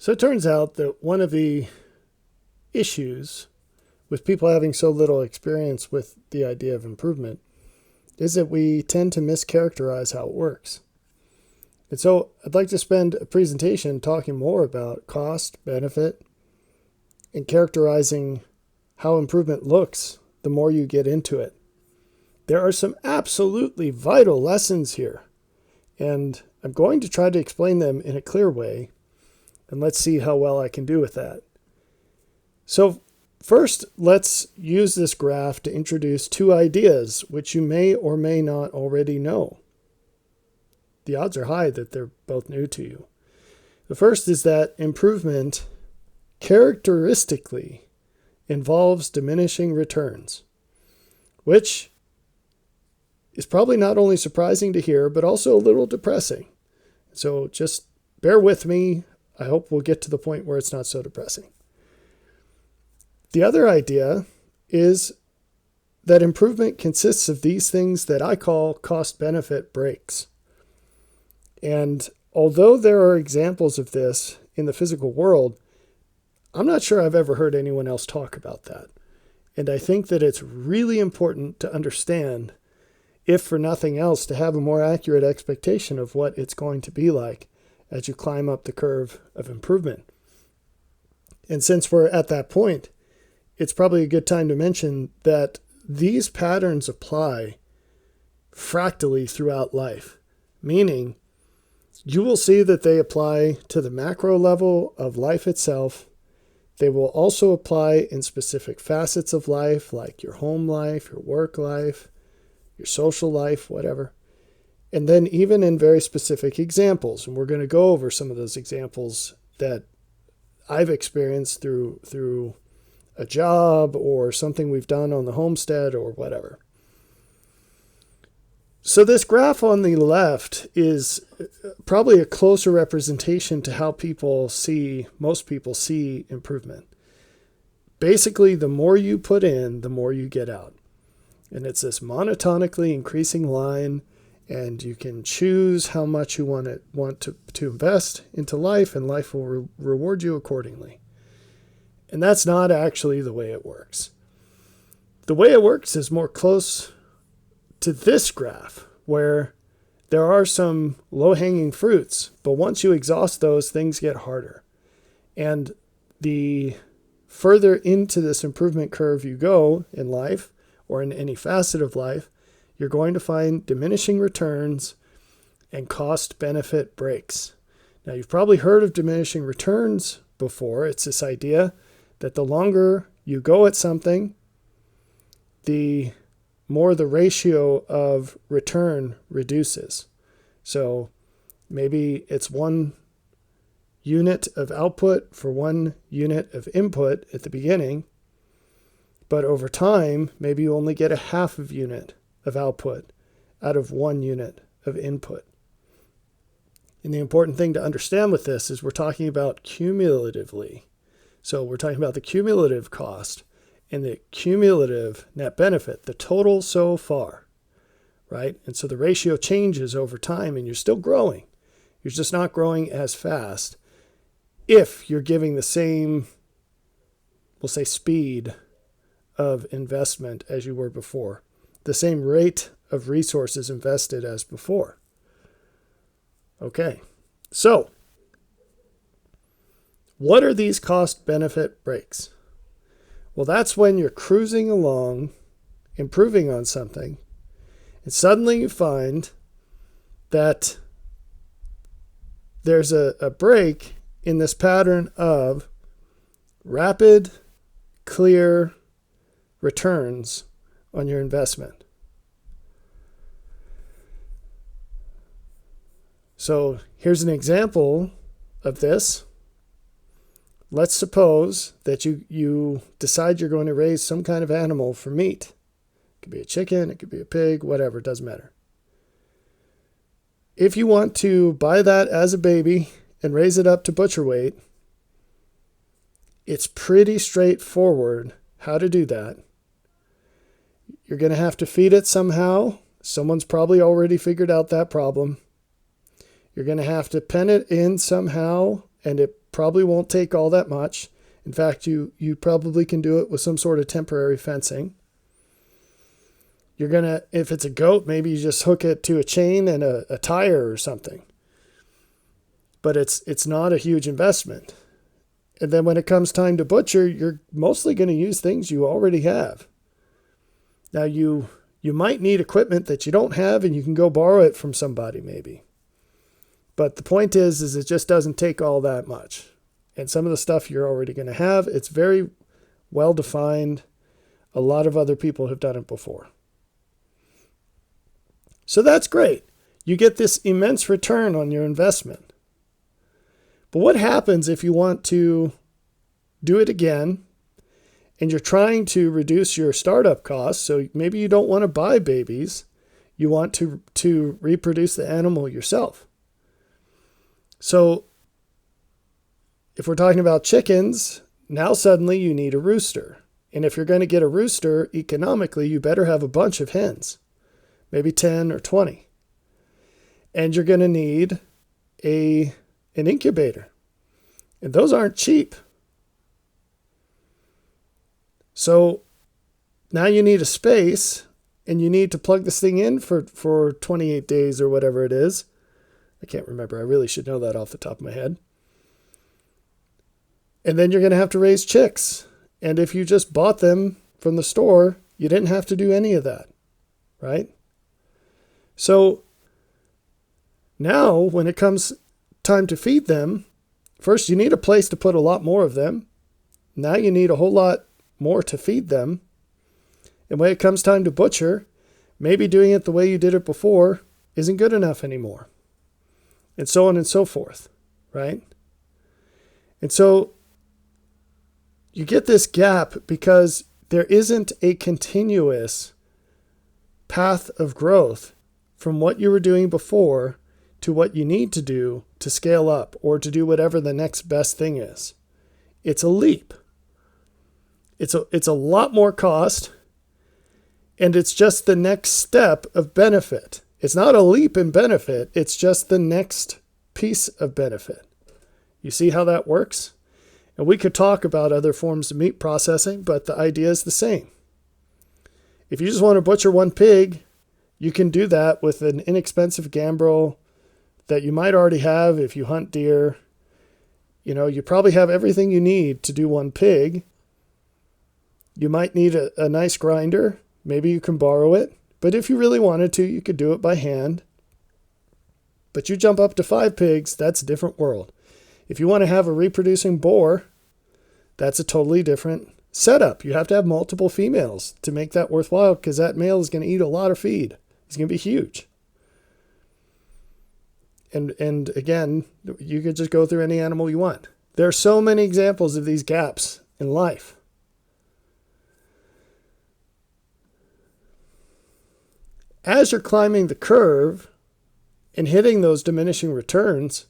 So it turns out that one of the issues with people having so little experience with the idea of improvement is that we tend to mischaracterize how it works. And so I'd like to spend a presentation talking more about cost, benefit, and characterizing how improvement looks the more you get into it. There are some absolutely vital lessons here, and I'm going to try to explain them in a clear way, and let's see how well I can do with that. So first, let's use this graph to introduce two ideas which you may or may not already know. The odds are high that they're both new to you. The first is that improvement characteristically involves diminishing returns, which is probably not only surprising to hear, but also a little depressing. So just bear with me. I hope we'll get to the point where it's not so depressing. The other idea is that improvement consists of these things that I call cost-benefit breaks. And although there are examples of this in the physical world, I'm not sure I've ever heard anyone else talk about that. And I think that it's really important to understand, if for nothing else, to have a more accurate expectation of what it's going to be like as you climb up the curve of improvement. And since we're at that point, it's probably a good time to mention that these patterns apply fractally throughout life, meaning you will see that they apply to the macro level of life itself. They will also apply in specific facets of life, like your home life, your work life, your social life, whatever. And then even in very specific examples. And we're going to go over some of those examples that I've experienced through a job or something we've done on the homestead or whatever. So this graph on the left is probably a closer representation to how most people see improvement. Basically, the more you put in, the more you get out. And it's this monotonically increasing line, and you can choose how much you want to invest into life, and life will reward you accordingly. And that's not actually the way it works. The way it works is more close to this graph, where there are some low-hanging fruits, but once you exhaust those, things get harder. And the further into this improvement curve you go in life, or in any facet of life, you're going to find diminishing returns and cost-benefit breaks. Now, you've probably heard of diminishing returns before. It's this idea that the longer you go at something, the more the ratio of return reduces. So maybe it's 1 unit of output for 1 unit of input at the beginning, but over time, maybe you only get a half of unit of output out of 1 unit of input. And the important thing to understand with this is we're talking about cumulatively. So we're talking about the cumulative cost and the cumulative net benefit, the total so far, right? And so the ratio changes over time and you're still growing. You're just not growing as fast if you're giving the same, we'll say, speed of investment as you were before, the same rate of resources invested as before. Okay, so what are these cost-benefit breaks? Well, that's when you're cruising along, improving on something, and suddenly you find that there's a break in this pattern of rapid, clear returns on your investment. So here's an example of this. Let's suppose that you decide you're going to raise some kind of animal for meat. It could be a chicken, it could be a pig, whatever, it doesn't matter. If you want to buy that as a baby and raise it up to butcher weight, it's pretty straightforward how to do that. You're going to have to feed it somehow. Someone's probably already figured out that problem. You're going to have to pen it in somehow, and it probably won't take all that much. In fact, you probably can do it with some sort of temporary fencing. You're going to, if it's a goat, maybe you just hook it to a chain and a tire or something. But it's not a huge investment. And then when it comes time to butcher, you're mostly going to use things you already have. Now you might need equipment that you don't have, and you can go borrow it from somebody maybe. But the point is it just doesn't take all that much. And some of the stuff you're already going to have, it's very well defined. A lot of other people have done it before. So that's great. You get this immense return on your investment. But what happens if you want to do it again and you're trying to reduce your startup costs? So maybe you don't want to buy babies. You want to reproduce the animal yourself. So if we're talking about chickens, now suddenly you need a rooster. And if you're going to get a rooster, economically, you better have a bunch of hens, maybe 10 or 20. And you're going to need an incubator. And those aren't cheap. So now you need a space, and you need to plug this thing in for 28 days or whatever it is. I can't remember. I really should know that off the top of my head. And then you're going to have to raise chicks. And if you just bought them from the store, you didn't have to do any of that, right? So now when it comes time to feed them, first you need a place to put a lot more of them. Now you need a whole lot more to feed them. And when it comes time to butcher, maybe doing it the way you did it before isn't good enough anymore. And so on and so forth, right? And so you get this gap because there isn't a continuous path of growth from what you were doing before to what you need to do to scale up or to do whatever the next best thing is. It's a leap. It's a lot more cost, and it's just the next step of benefit. It's not a leap in benefit. It's just the next piece of benefit. You see how that works? And we could talk about other forms of meat processing, but the idea is the same. If you just want to butcher one pig, you can do that with an inexpensive gambrel that you might already have if you hunt deer. You know, you probably have everything you need to do one pig. You might need a nice grinder. Maybe you can borrow it. But if you really wanted to, you could do it by hand. But you jump up to 5 pigs, that's a different world. If you want to have a reproducing boar, that's a totally different setup. You have to have multiple females to make that worthwhile, because that male is going to eat a lot of feed. He's going to be huge. And again, you could just go through any animal you want. There are so many examples of these gaps in life. As you're climbing the curve and hitting those diminishing returns,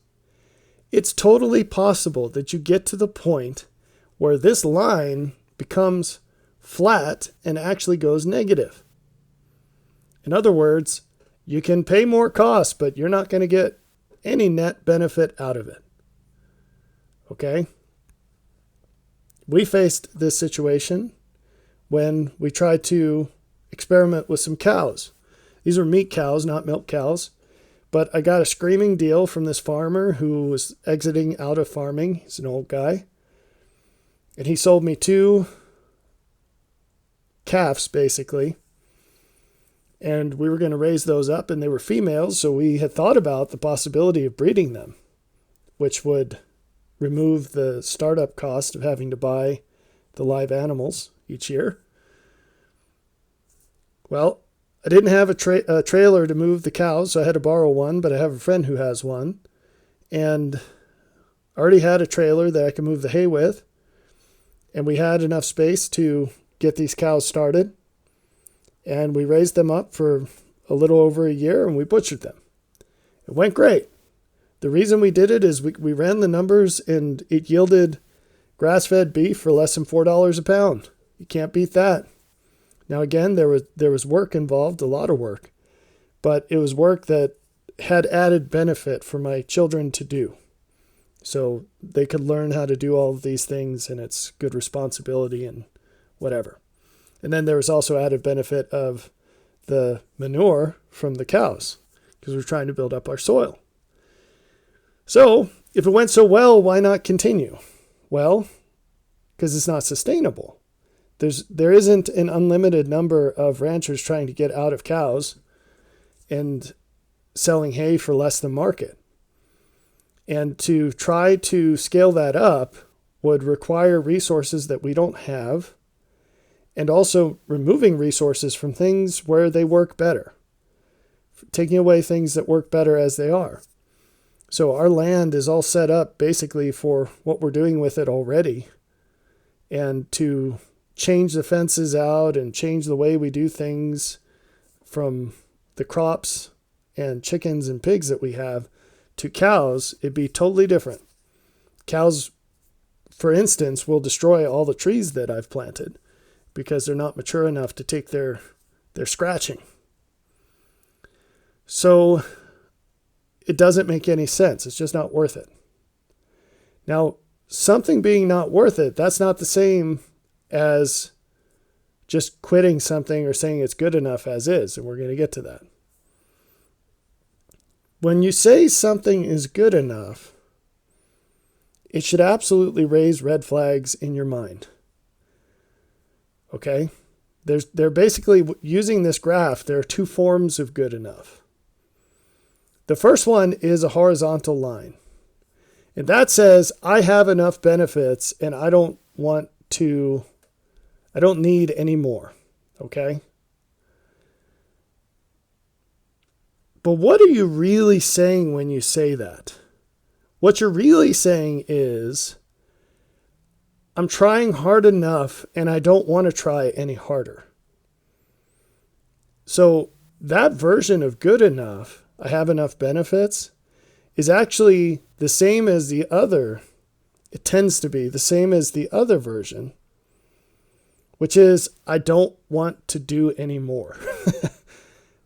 it's totally possible that you get to the point where this line becomes flat and actually goes negative. In other words, you can pay more costs, but you're not going to get any net benefit out of it. Okay? We faced this situation when we tried to experiment with some cows. These were meat cows, not milk cows. But I got a screaming deal from this farmer who was exiting out of farming. He's an old guy. And he sold me 2 calves, basically. And we were going to raise those up, and they were females. So we had thought about the possibility of breeding them, which would remove the startup cost of having to buy the live animals each year. Well, I didn't have a trailer to move the cows, so I had to borrow one, but I have a friend who has one. And I already had a trailer that I could move the hay with. And we had enough space to get these cows started. And we raised them up for a little over a year, and we butchered them. It went great. The reason we did it is we ran the numbers, and it yielded grass-fed beef for less than $4 a pound. You can't beat that. Now, again, there was work involved, a lot of work, but it was work that had added benefit for my children to do. So they could learn how to do all of these things, and it's good responsibility and whatever. And then there was also added benefit of the manure from the cows, because we're trying to build up our soil. So if it went so well, why not continue? Well, because it's not sustainable. There isn't an unlimited number of ranchers trying to get out of cows and selling hay for less than market. And to try to scale that up would require resources that we don't have, and also removing resources from things where they work better, taking away things that work better as they are. So our land is all set up basically for what we're doing with it already. And to change the fences out and change the way we do things from the crops and chickens and pigs that we have to cows, it'd be totally different. Cows, for instance, will destroy all the trees that I've planted because they're not mature enough to take their scratching. So it doesn't make any sense. It's just not worth it. Now, something being not worth it, that's not the same as just quitting something or saying it's good enough as is, and we're going to get to that. When you say something is good enough, it should absolutely raise red flags in your mind. Okay? They're basically using this graph. There are two forms of good enough. The first one is a horizontal line. And that says, I have enough benefits and I don't need any more. Okay? But what are you really saying when you say that? What you're really saying is, I'm trying hard enough and I don't want to try any harder. So that version of good enough, I have enough benefits, is actually the same as the other. It tends to be the same as the other version, which is I don't want to do any more.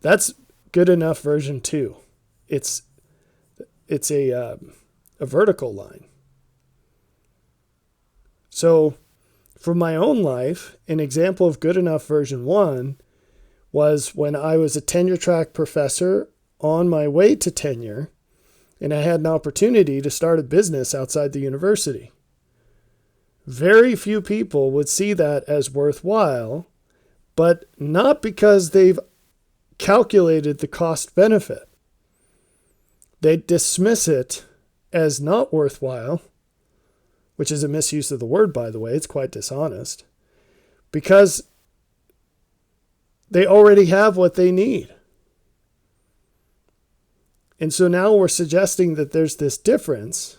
That's good enough version 2. It's a vertical line. So for my own life, an example of good enough version 1 was when I was a tenure track professor on my way to tenure, and I had an opportunity to start a business outside the university. Very few people would see that as worthwhile, but not because they've calculated the cost benefit. They dismiss it as not worthwhile, which is a misuse of the word, by the way. It's quite dishonest, because they already have what they need. And so now we're suggesting that there's this difference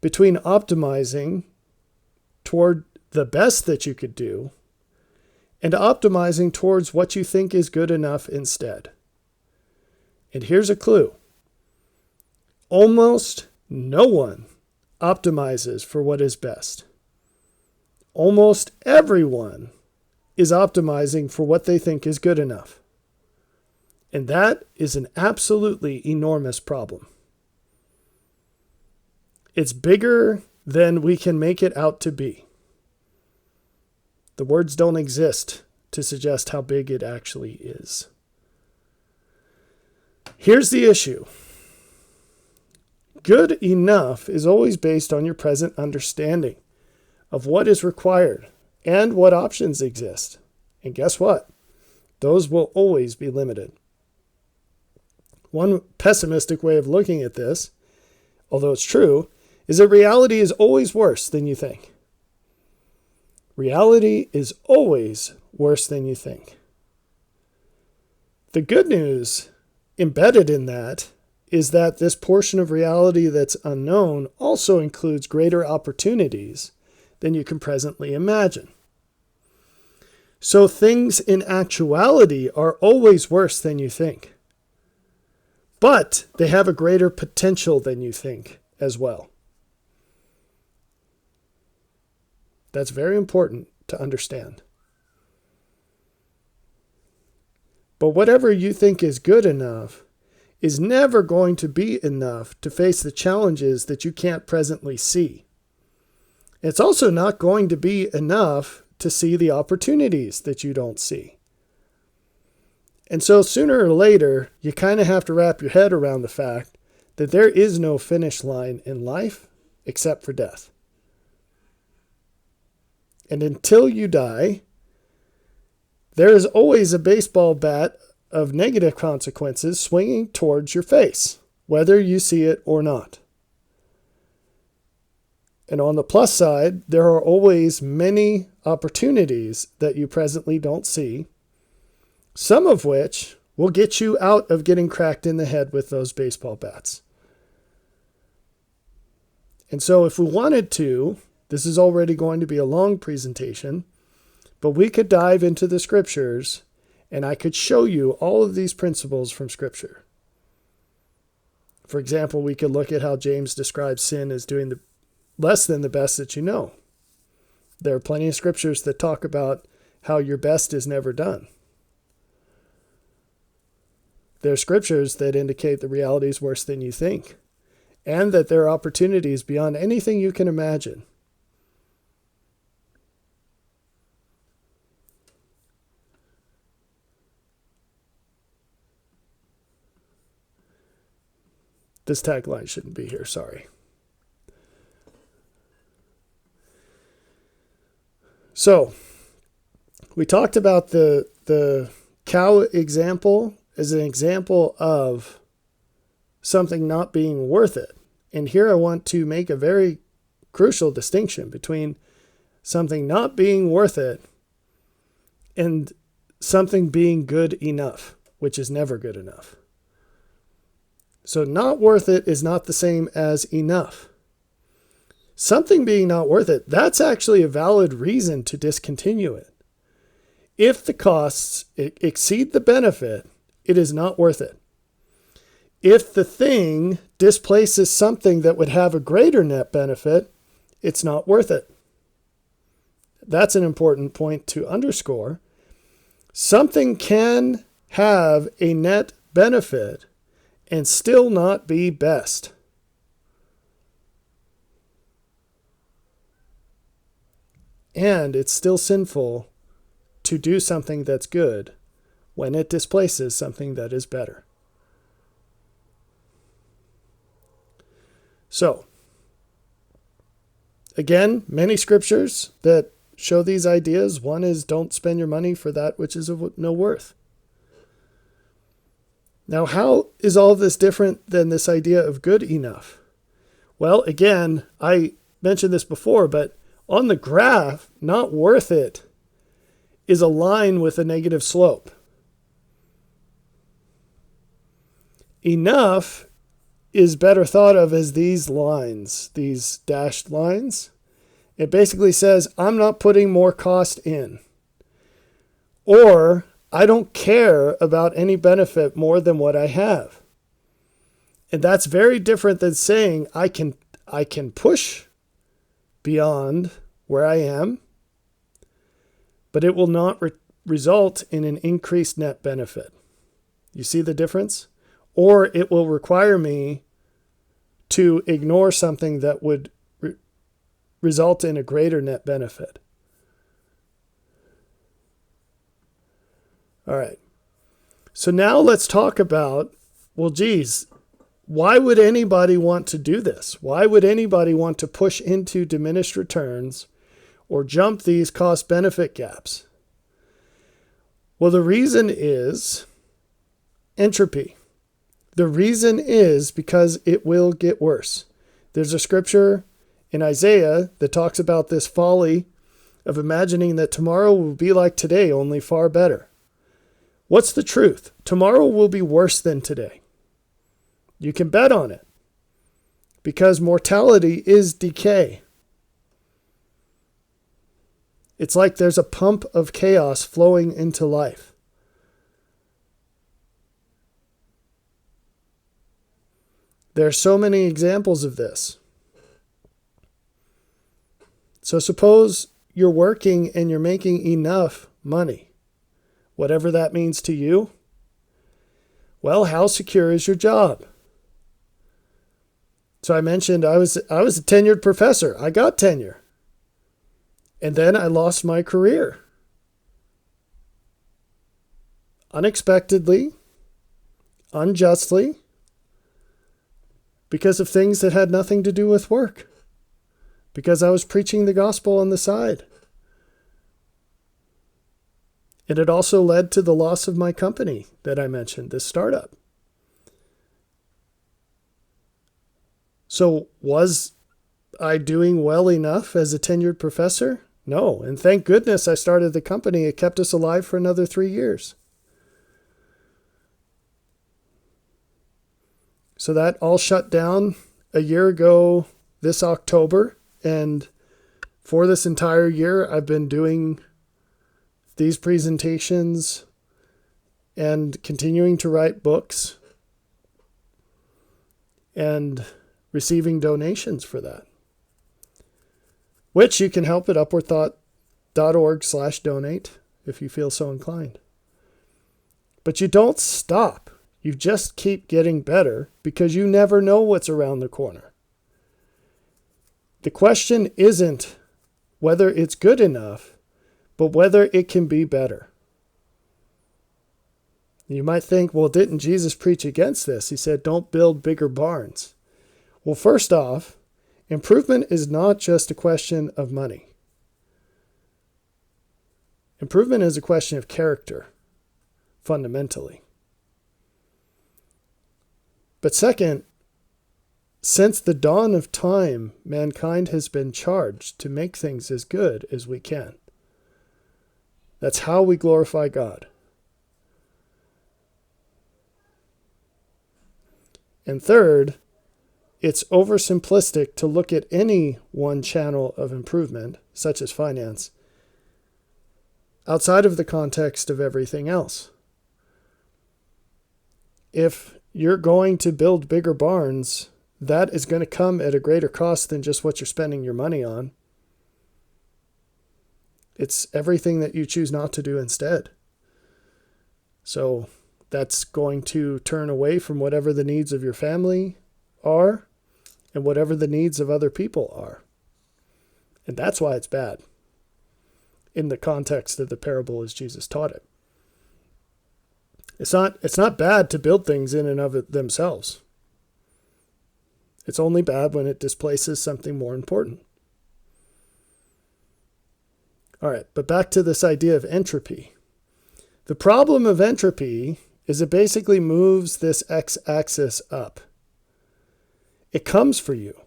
between optimizing toward the best that you could do and optimizing towards what you think is good enough instead. And here's a clue. Almost no one optimizes for what is best. Almost everyone is optimizing for what they think is good enough. And that is an absolutely enormous problem. It's bigger than we can make it out to be. The words don't exist to suggest how big it actually is. Here's the issue. Good enough is always based on your present understanding of what is required and what options exist. And guess what? Those will always be limited. One pessimistic way of looking at this, although it's true, is that reality is always worse than you think. Reality is always worse than you think. The good news embedded in that is that this portion of reality that's unknown also includes greater opportunities than you can presently imagine. So things in actuality are always worse than you think. But they have a greater potential than you think as well. That's very important to understand. But whatever you think is good enough is never going to be enough to face the challenges that you can't presently see. It's also not going to be enough to see the opportunities that you don't see. And so sooner or later, you kind of have to wrap your head around the fact that there is no finish line in life except for death. And until you die, there is always a baseball bat of negative consequences swinging towards your face, whether you see it or not. And on the plus side, there are always many opportunities that you presently don't see, some of which will get you out of getting cracked in the head with those baseball bats. And so if we wanted to, this is already going to be a long presentation, but we could dive into the scriptures and I could show you all of these principles from scripture. For example, we could look at how James describes sin as doing the less than the best that you know. There are plenty of scriptures that talk about how your best is never done. There are scriptures that indicate the reality is worse than you think, and that there are opportunities beyond anything you can imagine. This tagline shouldn't be here, sorry. So, we talked about the cow example as an example of something not being worth it. And here I want to make a very crucial distinction between something not being worth it and something being good enough, which is never good enough. So not worth it is not the same as enough. Something being not worth it, that's actually a valid reason to discontinue it. If the costs exceed the benefit, it is not worth it. If the thing displaces something that would have a greater net benefit, it's not worth it. That's an important point to underscore. Something can have a net benefit and still not be best. And it's still sinful to do something that's good when it displaces something that is better. So, again, many scriptures that show these ideas. One is don't spend your money for that which is of no worth. Now, how is all this different than this idea of good enough? Well, again, I mentioned this before, but on the graph, not worth it is a line with a negative slope. Enough is better thought of as these lines, these dashed lines. It basically says, I'm not putting more cost in. Or, I don't care about any benefit more than what I have. And that's very different than saying I can push beyond where I am, but it will not result in an increased net benefit. You see the difference? Or it will require me to ignore something that would result in a greater net benefit. All right. So now let's talk about, well, geez, why would anybody want to do this? Why would anybody want to push into diminished returns or jump these cost-benefit gaps? Well, the reason is entropy. The reason is because it will get worse. There's a scripture in Isaiah that talks about this folly of imagining that tomorrow will be like today, only far better. What's the truth? Tomorrow will be worse than today. You can bet on it. Because mortality is decay. It's like there's a pump of chaos flowing into life. There are so many examples of this. So suppose you're working and you're making enough money, whatever that means to you. Well, how secure is your job? So I mentioned I was a tenured professor. I got tenure. And then I lost my career. Unexpectedly, unjustly, because of things that had nothing to do with work. Because I was preaching the gospel on the side. And it also led to the loss of my company that I mentioned, this startup. So was I doing well enough as a tenured professor? No. And thank goodness I started the company. It kept us alive for another 3 years. So that all shut down a year ago this October. And for this entire year, I've been doing these presentations and continuing to write books and receiving donations for that, which you can help at upwardthought.org/donate if you feel so inclined. But you don't stop. You just keep getting better because you never know what's around the corner. The question isn't whether it's good enough, but whether it can be better. You might think, well, didn't Jesus preach against this? He said, don't build bigger barns. Well, first off, improvement is not just a question of money. Improvement is a question of character, fundamentally. But second, since the dawn of time, mankind has been charged to make things as good as we can. That's how we glorify God. And third, it's oversimplistic to look at any one channel of improvement, such as finance, outside of the context of everything else. If you're going to build bigger barns, that is going to come at a greater cost than just what you're spending your money on. It's everything that you choose not to do instead. So that's going to turn away from whatever the needs of your family are and whatever the needs of other people are. And that's why it's bad in the context of the parable as Jesus taught it. It's not bad to build things in and of it themselves. It's only bad when it displaces something more important. All right, but back to this idea of entropy. The problem of entropy is it basically moves this x-axis up. It comes for you.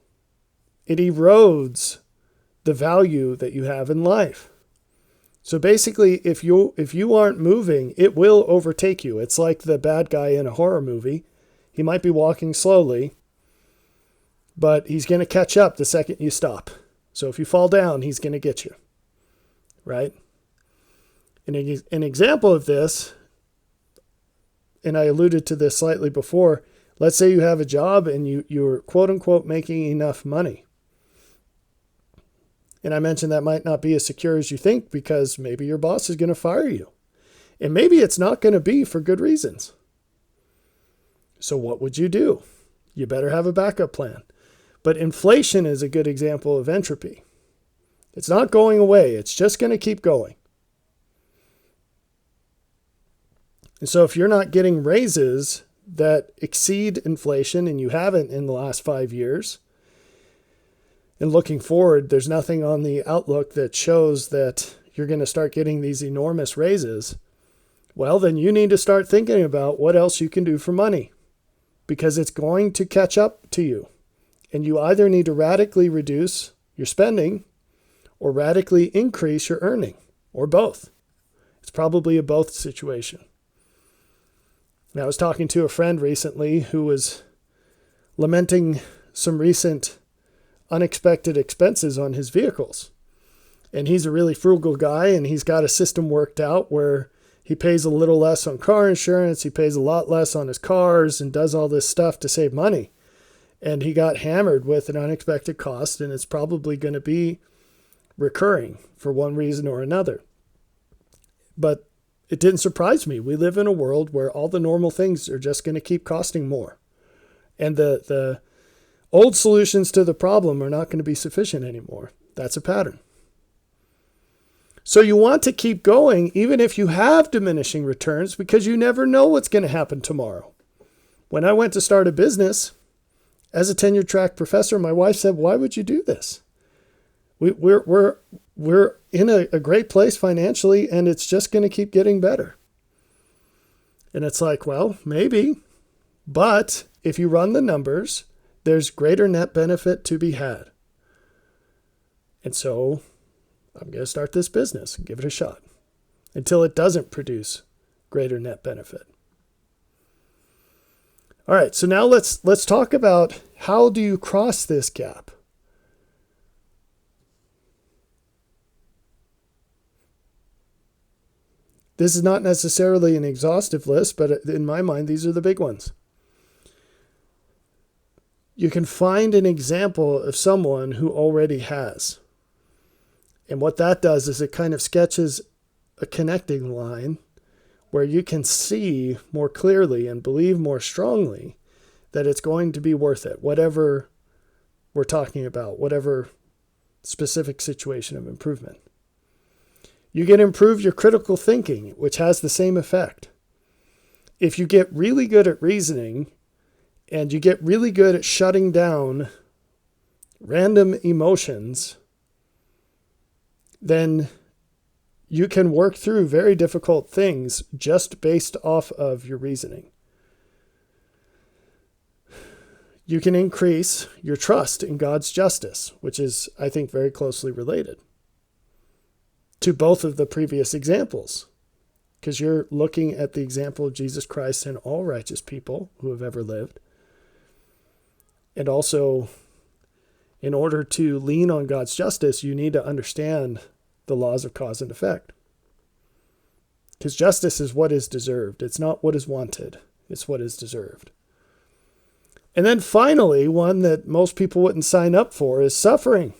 It erodes the value that you have in life. So basically, if you aren't moving, it will overtake you. It's like the bad guy in a horror movie. He might be walking slowly, but he's going to catch up the second you stop. So if you fall down, he's going to get you, right? And an example of this, and I alluded to this slightly before, let's say you have a job and you're quote unquote making enough money. And I mentioned that might not be as secure as you think because maybe your boss is going to fire you. And maybe it's not going to be for good reasons. So what would you do? You better have a backup plan. But inflation is a good example of entropy. It's not going away. It's just going to keep going. And so if you're not getting raises that exceed inflation, and you haven't in the last 5 years, and looking forward, there's nothing on the outlook that shows that you're going to start getting these enormous raises, well, then you need to start thinking about what else you can do for money, because it's going to catch up to you. And you either need to radically reduce your spending or radically increase your earning, or both. It's probably a both situation. Now, I was talking to a friend recently who was lamenting some recent unexpected expenses on his vehicles. And he's a really frugal guy, and he's got a system worked out where he pays a little less on car insurance, he pays a lot less on his cars, and does all this stuff to save money. And he got hammered with an unexpected cost, and it's probably going to be recurring for one reason or another. But it didn't surprise me. We live in a world where all the normal things are just going to keep costing more. And the old solutions to the problem are not going to be sufficient anymore. That's a pattern. So you want to keep going even if you have diminishing returns, because you never know what's going to happen tomorrow. When I went to start a business as a tenure track professor, my wife said, "Why would you do this? We're in a great place financially, and it's just going to keep getting better." And it's like, well, maybe, but if you run the numbers, there's greater net benefit to be had. And so I'm going to start this business and give it a shot until it doesn't produce greater net benefit. All right, so now let's talk about how do you cross this gap? This is not necessarily an exhaustive list, but in my mind, these are the big ones. You can find an example of someone who already has. And what that does is it kind of sketches a connecting line where you can see more clearly and believe more strongly that it's going to be worth it, whatever we're talking about, whatever specific situation of improvement. You can improve your critical thinking, which has the same effect. If you get really good at reasoning and you get really good at shutting down random emotions, then you can work through very difficult things just based off of your reasoning. You can increase your trust in God's justice, which is, I think, very closely related to both of the previous examples, because you're looking at the example of Jesus Christ and all righteous people who have ever lived. And also, in order to lean on God's justice, you need to understand the laws of cause and effect. Because justice is what is deserved. It's not what is wanted. It's what is deserved. And then finally, one that most people wouldn't sign up for is suffering.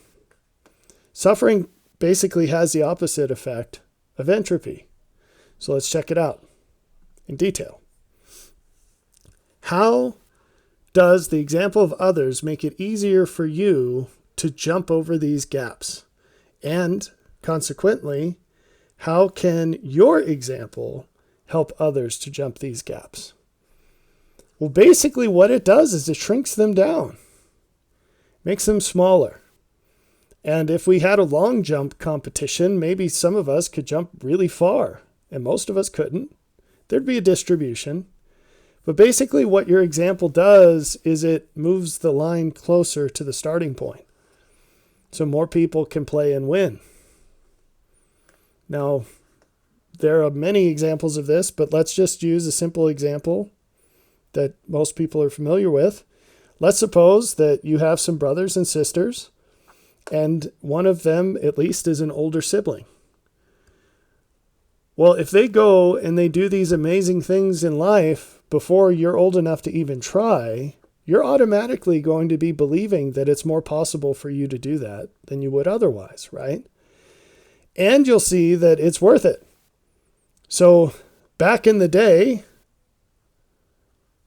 Suffering basically has the opposite effect of entropy. So let's check it out in detail. How does the example of others make it easier for you to jump over these gaps? And consequently, how can your example help others to jump these gaps? Well, basically what it does is it shrinks them down, makes them smaller. And if we had a long jump competition, maybe some of us could jump really far and most of us couldn't. There'd be a distribution. But basically what your example does is it moves the line closer to the starting point, so more people can play and win. Now, there are many examples of this, but let's just use a simple example that most people are familiar with. Let's suppose that you have some brothers and sisters, and one of them at least is an older sibling. Well, if they go and they do these amazing things in life before you're old enough to even try, you're automatically going to be believing that it's more possible for you to do that than you would otherwise, right? And you'll see that it's worth it. So back in the day,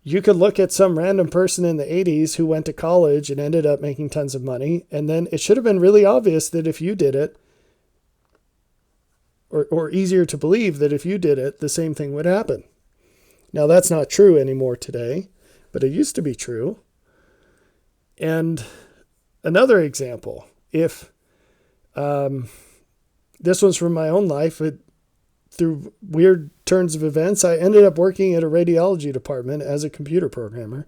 you could look at some random person in the 80s who went to college and ended up making tons of money, and then it should have been really obvious that if you did it, or easier to believe that if you did it, the same thing would happen. Now, that's not true anymore today, but it used to be true. And another example, if this one's from my own life, through weird turns of events, I ended up working at a radiology department as a computer programmer.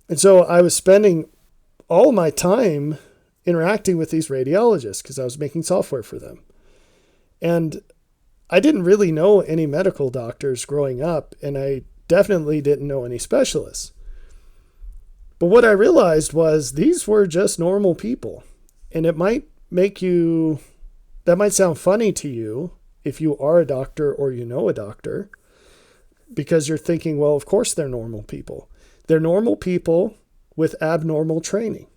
And so I was spending all my time interacting with these radiologists because I was making software for them. And I didn't really know any medical doctors growing up, and I definitely didn't know any specialists. But what I realized was these were just normal people. And it might that might sound funny to you if you are a doctor or you know a doctor, because you're thinking, well, of course they're normal people. They're normal people with abnormal training.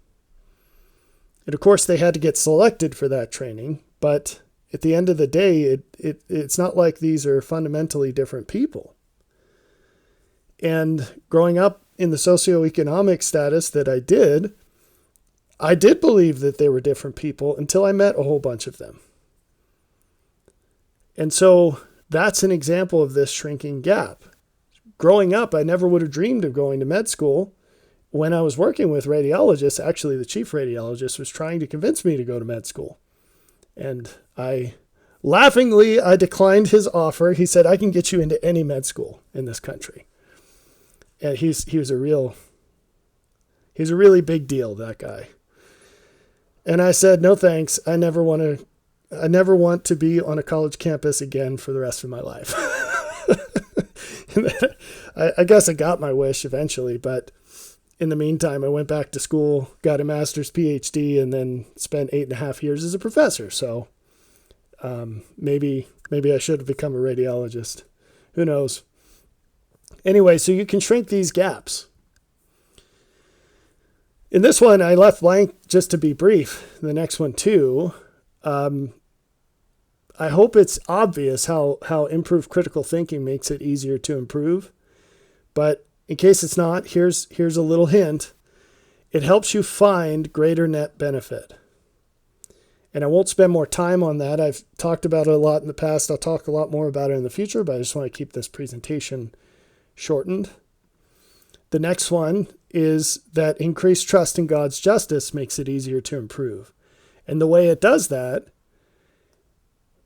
And of course they had to get selected for that training, but at the end of the day, it's not like these are fundamentally different people. And growing up in the socioeconomic status that I did believe that they were different people until I met a whole bunch of them. And so that's an example of this shrinking gap. Growing up, I never would have dreamed of going to med school. When I was working with radiologists, actually the chief radiologist was trying to convince me to go to med school. And I declined his offer. He said, I can get you into any med school in this country. And he was a really big deal, that guy. And I said, no, thanks. I never want to be on a college campus again for the rest of my life. I guess I got my wish eventually, but in the meantime, I went back to school, got a master's PhD, and then spent 8.5 years as a professor. So maybe I should have become a radiologist. Who knows? Anyway, so you can shrink these gaps. In this one, I left blank just to be brief. The next one too. I hope it's obvious how improved critical thinking makes it easier to improve. But in case it's not, here's a little hint. It helps you find greater net benefit. And I won't spend more time on that. I've talked about it a lot in the past. I'll talk a lot more about it in the future, but I just want to keep this presentation shortened. The next one is that increased trust in God's justice makes it easier to improve. And the way it does that,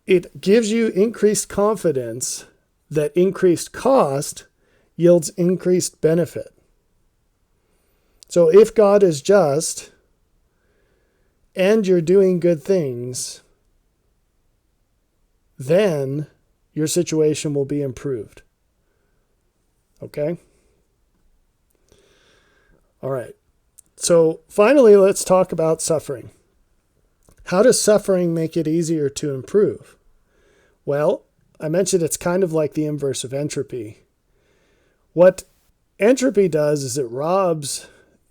it gives you increased confidence that increased cost yields increased benefit. So if God is just and you're doing good things, then your situation will be improved. Okay? All right. So finally, let's talk about suffering. How does suffering make it easier to improve? Well, I mentioned it's kind of like the inverse of entropy. What entropy does is it robs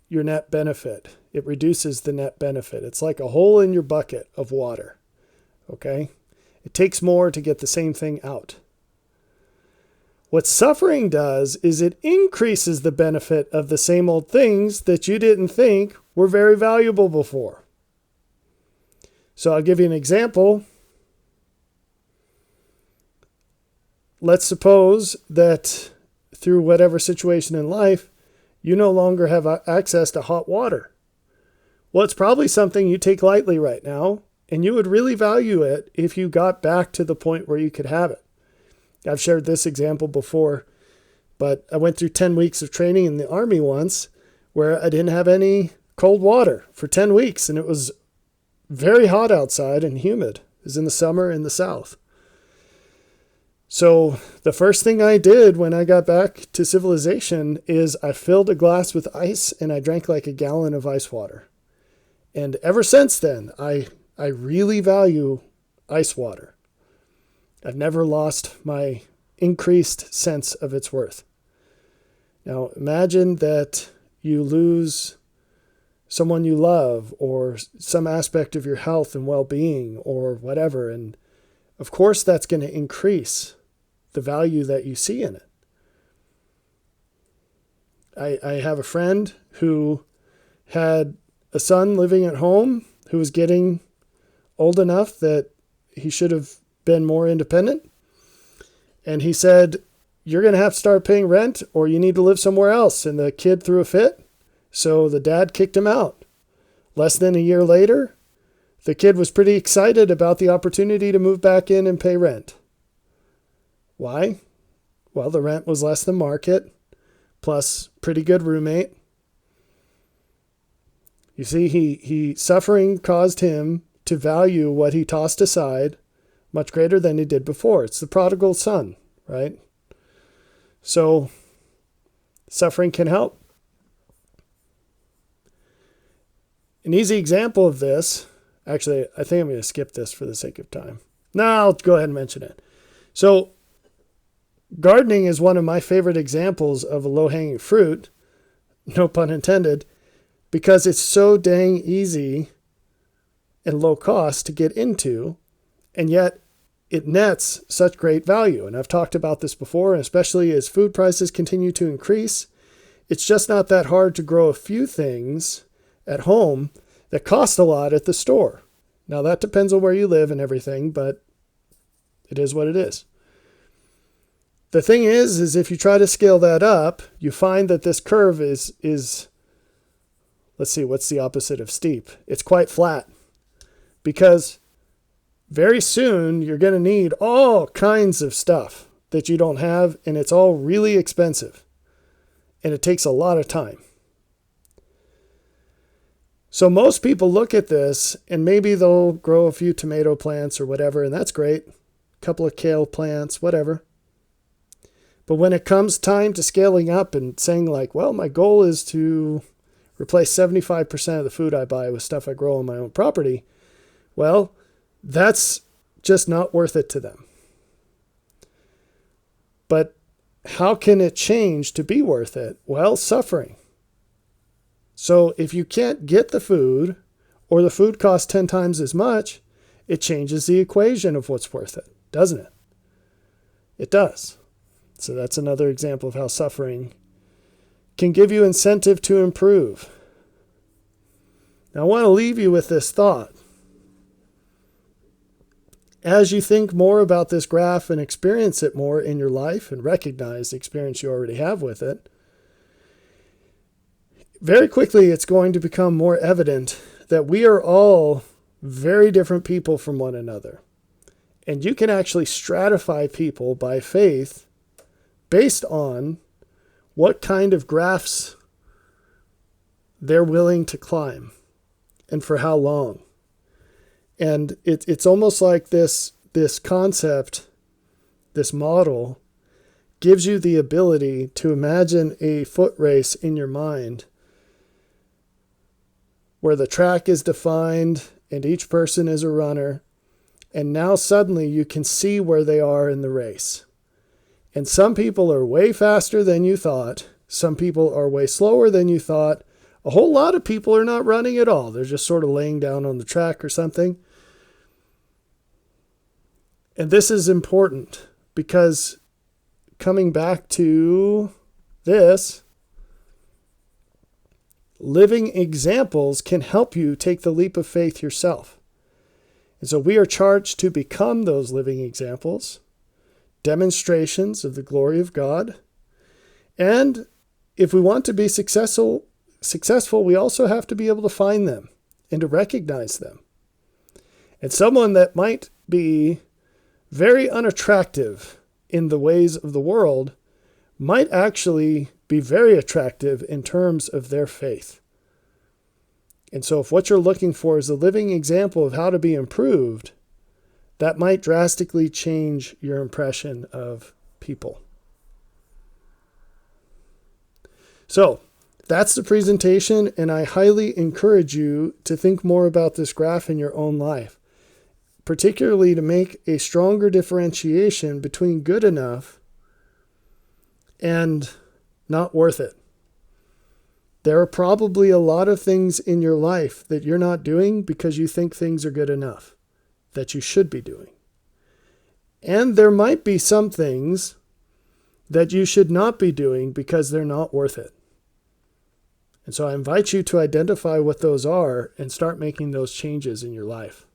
your net benefit. It reduces the net benefit. It's like a hole in your bucket of water. Okay? It takes more to get the same thing out. What suffering does is it increases the benefit of the same old things that you didn't think were very valuable before. So I'll give you an example. Let's suppose that through whatever situation in life, you no longer have access to hot water. Well, it's probably something you take lightly right now, and you would really value it if you got back to the point where you could have it. I've shared this example before, but I went through 10 weeks of training in the Army once where I didn't have any cold water for 10 weeks, and it was very hot outside and humid. It was in the summer in the South. So the first thing I did when I got back to civilization is I filled a glass with ice and I drank like a gallon of ice water. And ever since then, I really value ice water. I've never lost my increased sense of its worth. Now imagine that you lose someone you love or some aspect of your health and well-being or whatever. And of course that's going to increase the value that you see in it. I have a friend who had a son living at home who was getting old enough that he should have been more independent. And he said, you're going to have to start paying rent or you need to live somewhere else. And the kid threw a fit. So the dad kicked him out. Less than a year later, the kid was pretty excited about the opportunity to move back in and pay rent. Why? Well, the rent was less than market, plus pretty good roommate. You see, he suffering caused him to value what he tossed aside much greater than he did before. It's the prodigal son, right? So suffering can help. An easy example of this, actually, I think I'm going to skip this for the sake of time. No, I'll go ahead and mention it. So gardening is one of my favorite examples of a low-hanging fruit, no pun intended, because it's so dang easy and low cost to get into, And yet it nets such great value. And I've talked about this before, and especially as food prices continue to increase, it's just not that hard to grow a few things at home that cost a lot at the store. Now that depends on where you live and everything, but it is what it is. The thing is if you try to scale that up, you find that this curve is let's see, what's the opposite of steep? It's quite flat, because very soon you're going to need all kinds of stuff that you don't have, and it's all really expensive, and it takes a lot of time. So most people look at this, and maybe they'll grow a few tomato plants or whatever, and that's great. A couple of kale plants, whatever. But when it comes time to scaling up and saying like, well, my goal is to replace 75% of the food I buy with stuff I grow on my own property, well, that's just not worth it to them. But how can it change to be worth it? Well, suffering. So if you can't get the food, or the food costs 10 times as much, it changes the equation of what's worth it, doesn't it? It does. So that's another example of how suffering can give you incentive to improve. Now I want to leave you with this thought. As you think more about this graph and experience it more in your life and recognize the experience you already have with it, very quickly it's going to become more evident that we are all very different people from one another. And you can actually stratify people by faith based on what kind of graphs they're willing to climb and for how long. And it's almost like this concept, this model, gives you the ability to imagine a foot race in your mind where the track is defined and each person is a runner. And now suddenly you can see where they are in the race. And some people are way faster than you thought. Some people are way slower than you thought. A whole lot of people are not running at all. They're just sort of laying down on the track or something. And this is important because, coming back to this, living examples can help you take the leap of faith yourself. And so we are charged to become those living examples, demonstrations of the glory of God. And if we want to be successful, we also have to be able to find them and to recognize them. And someone that might be very unattractive in the ways of the world might actually be very attractive in terms of their faith. And so if what you're looking for is a living example of how to be improved, that might drastically change your impression of people. So that's the presentation, and I highly encourage you to think more about this graph in your own life, particularly to make a stronger differentiation between good enough and not worth it. There are probably a lot of things in your life that you're not doing because you think things are good enough, that you should be doing. And there might be some things that you should not be doing because they're not worth it. And so I invite you to identify what those are and start making those changes in your life.